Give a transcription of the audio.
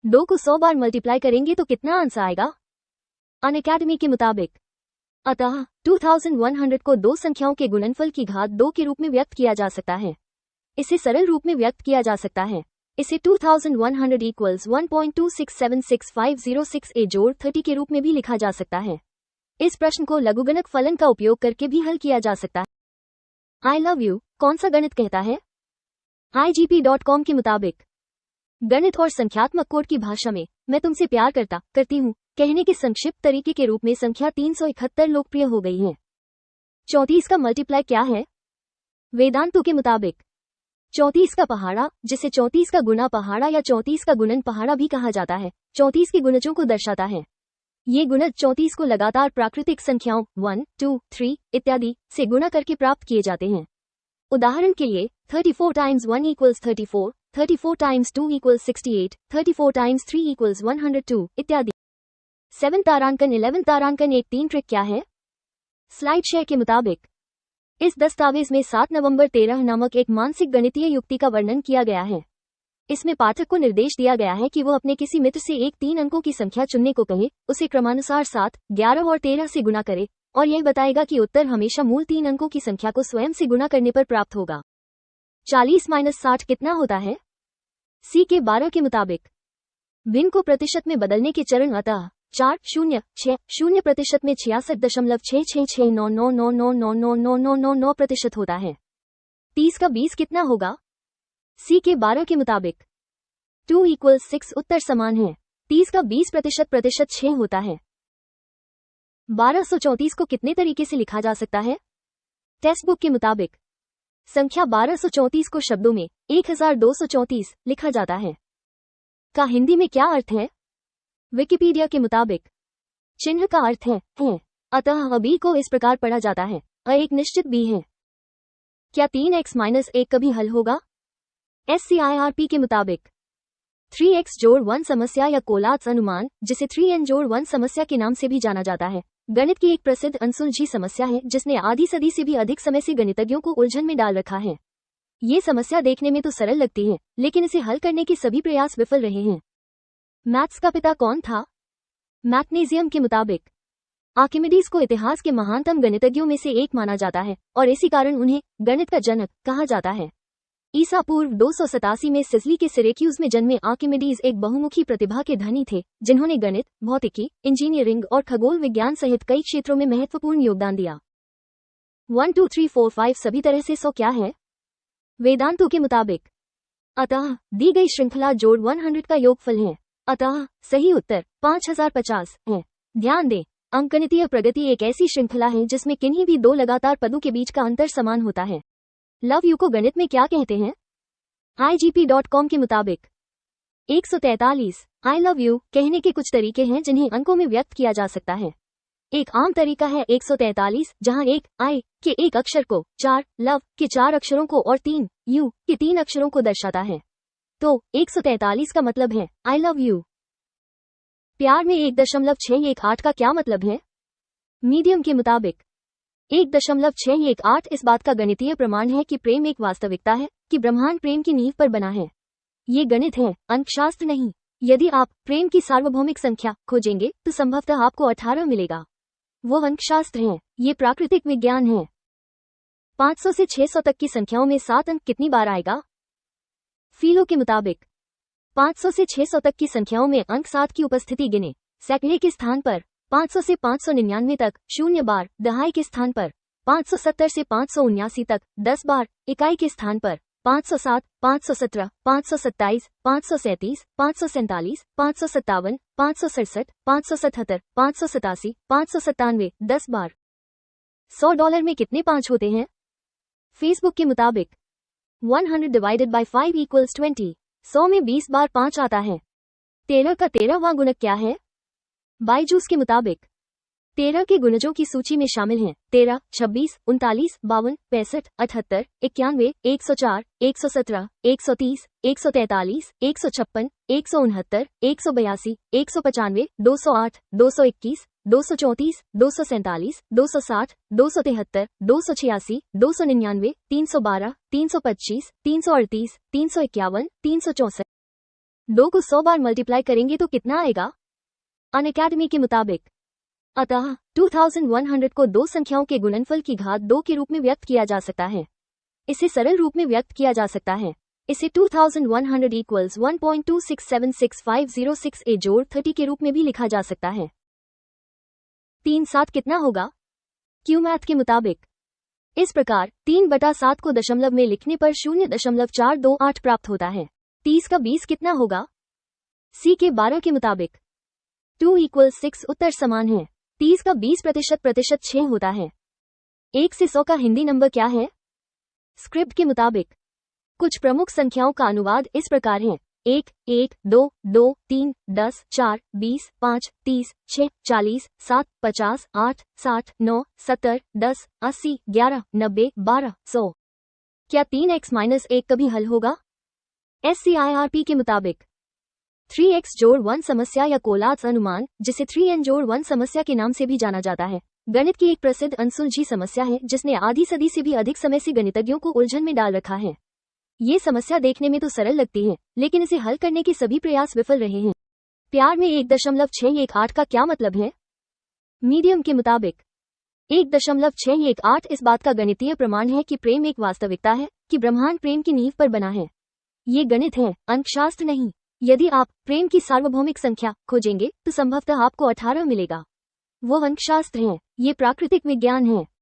2 को 100 बार मल्टीप्लाई करेंगे तो कितना आंसर आएगा? अनअकैडमी के मुताबिक अतः 2100 को दो संख्याओं के गुणनफल की घात 2 के रूप में व्यक्त किया जा सकता है। इसे सरल रूप में व्यक्त किया जा सकता है। इसे 2100 इक्वल्स 1.26765068 जोड़ 30 के रूप में भी लिखा जा सकता है। इस प्रश्न को लघुगणक फलन का उपयोग करके भी हल किया जा सकता है। आई लव यू कौन सा गणित कहता है? IGP.com के मुताबिक गणित और संख्यात्मक कोड की भाषा में मैं तुमसे प्यार करती हूँ कहने के संक्षिप्त तरीके के रूप में संख्या 371 लोकप्रिय हो गई है। 34 का मल्टीप्लाई क्या है? वेदांतु के मुताबिक 34 का पहाड़ा, जिसे 34 का गुना पहाड़ा या 34 का गुणन पहाड़ा भी कहा जाता है, 34 के गुणजों को दर्शाता है। ये गुणज 34 को लगातार प्राकृतिक संख्याओं 1, 2, 3 इत्यादि से गुणा करके प्राप्त किए जाते हैं। उदाहरण के लिए 34 times 1 equals 34, 34 times 2 equals 68, 34 times 3 equals 102 इत्यादि। 7 तारांकन 11 तारांकन एक 3 ट्रिक क्या है? स्लाइड शेयर के मुताबिक इस दस्तावेज में 7 नवंबर 13 नामक एक मानसिक गणितीय युक्ति का वर्णन किया गया है। इसमें पाठक को निर्देश दिया गया है कि वो अपने किसी मित्र से एक 3 अंकों की संख्या चुनने को कहे, उसे क्रमानुसार 7, 11 और 13 से गुणा करे और यह बताएगा कि उत्तर हमेशा मूल 3 अंकों की संख्या को स्वयं से गुणा करने पर प्राप्त होगा। 40-60 कितना होता है? सी के 12 के मुताबिक भिन्न को प्रतिशत में बदलने के चरण अतः 4.060% में 66.66999999999999% होता है। 30 का 20 कितना होगा? सी के 12 के मुताबिक 2 = 6 उत्तर समान है। 30 का 20% 6 होता है। 1234 को कितने तरीके से लिखा जा सकता है? टेक्स्ट बुक के मुताबिक संख्या 1234 को शब्दों में 1234 लिखा जाता है। का हिंदी में क्या अर्थ है? विकिपीडिया के मुताबिक चिन्ह का अर्थ है। अतः बी को इस प्रकार पढ़ा जाता है, एक निश्चित बी है। क्या 3x-1 कभी हल होगा? SCIRP के मुताबिक 3x जोड़ 1 समस्या या कोलात्स अनुमान, जिसे 3n जोड़ 1 समस्या के नाम से भी जाना जाता है, गणित की एक प्रसिद्ध अनसुलझी समस्या है जिसने आधी सदी से भी अधिक समय से गणितज्ञों को उलझन में डाल रखा है। ये समस्या देखने में तो सरल लगती है, लेकिन इसे हल करने के सभी प्रयास विफल रहे हैं। मैथ्स का पिता कौन था? मैथनेजियम के मुताबिक आर्किमिडीज को इतिहास के महानतम गणितज्ञों में से एक माना जाता है और इसी कारण उन्हें गणित का जनक कहा जाता है। ईसा पूर्व 287 में सिसिली के सिरेक्यूज में जन्मे आर्किमिडीज एक बहुमुखी प्रतिभा के धनी थे, जिन्होंने गणित, भौतिकी, इंजीनियरिंग और खगोल विज्ञान सहित कई क्षेत्रों में महत्वपूर्ण योगदान दिया। 1 2 3 4 5 सभी तरह से 100 क्या है? वेदांतु के मुताबिक अतः दी गई श्रृंखला जोड़ 100 का योगफल है। अतः सही उत्तर 5050 है। ध्यान दें, अंकगणितीय प्रगति एक ऐसी श्रृंखला है जिसमें किन्हीं भी दो लगातार पदों के बीच का अंतर समान होता है। लव यू को गणित में क्या कहते हैं? IGP.com के मुताबिक 143 आई लव यू कहने के कुछ तरीके हैं जिन्हें अंकों में व्यक्त किया जा सकता है। एक आम तरीका है 143, जहां एक आई के एक अक्षर को 4 लव के 4 अक्षरों को और 3 यू के 3 अक्षरों को दर्शाता है। तो 143 का मतलब है आई लव यू। प्यार में 1.618 का क्या मतलब है? मीडियम के मुताबिक 1.618 इस बात का गणितीय प्रमाण है कि प्रेम एक वास्तविकता है, कि ब्रह्मांड प्रेम की नींव पर बना है। ये गणित है, अंकशास्त्र नहीं। यदि आप प्रेम की सार्वभौमिक संख्या खोजेंगे तो संभवतः आपको 18 मिलेगा। वो अंकशास्त्र है, ये प्राकृतिक विज्ञान है। 500 से 600 तक की संख्याओं में 7 अंक कितनी बार आएगा? फीलो के मुताबिक 500 से 600 तक की संख्याओं में अंक 7 की उपस्थिति गिने। सैकड़े के स्थान पर 500 से 599 तक 0 बार, दहाई के स्थान पर 570 से 579 तक 10 बार, इकाई के स्थान पर 507, 517, 527, 537, 547, 557, 567, 577, 587, 597, 10 बार। $100 में कितने 5 होते हैं? फेसबुक के मुताबिक 100 डिवाइडेड बाय 5 इक्वल्स 20। 100 में 20 बार 5 आता है। 13 का 13वां गुणक क्या है? बायजूस के मुताबिक 13 के गुणजों की सूची में शामिल हैं 13, 26, 39, 52, 65, 78, 91, 104, 117, 130, 143, 156, 169, 182, 195, 208, 221, 234, 247, 260, 273, 286, 299, 312, 325, 338, 351, 364। 2 को 100 बार मल्टीप्लाई करेंगे तो कितना आएगा? अनअकैडमी के मुताबिक अतः 2100 को दो संख्याओं के गुणनफल की घात 2 के रूप में व्यक्त किया जा सकता है। इसे सरल रूप में व्यक्त किया जा सकता है। इसे 2100 इक्वल्स 1.2676506 जोड़ 30 के रूप में भी लिखा जा सकता है। 3/7 कितना होगा? क्यू मैथ के मुताबिक इस प्रकार 3/7 को दशमलव में लिखने पर 0.428 प्राप्त होता है। 30 का 20 कितना होगा? सी के 12 के मुताबिक 2 = 6 उत्तर समान है। 30 का 20% 6 होता है। 1 से 100 का हिंदी नंबर क्या है? स्क्रिप्ट के मुताबिक कुछ प्रमुख संख्याओं का अनुवाद इस प्रकार है: 1, 1, 2, 2, 3, 10, 4, 20, 5, 30, 6, 40, 7, 50, 8, 60, 9, 70, 10, 80, 11, 90, 12, 100। क्या 3x-1 कभी हल होगा? SCIRP के मुताबिक 3x जोड़ 1 समस्या या कोलाज अनुमान, जिसे 3n जोड़ 1 समस्या के नाम से भी जाना जाता है, गणित की एक प्रसिद्ध अनसुलझी समस्या है जिसने आधी सदी से भी अधिक समय से गणितज्ञों को उलझन में डाल रखा है। ये समस्या देखने में तो सरल लगती है, लेकिन इसे हल करने के सभी प्रयास विफल रहे हैं। प्यार में 1.618 का क्या मतलब है? मीडियम के मुताबिक 1.618 इस बात का गणितीय प्रमाण है कि प्रेम एक वास्तविकता है, कि ब्रह्मांड प्रेम की नींव पर बना है। ये गणित है, अंकशास्त्र नहीं। यदि आप प्रेम की सार्वभौमिक संख्या खोजेंगे तो संभवतः आपको 18 मिलेगा। वो अंकशास्त्र है, ये प्राकृतिक विज्ञान है।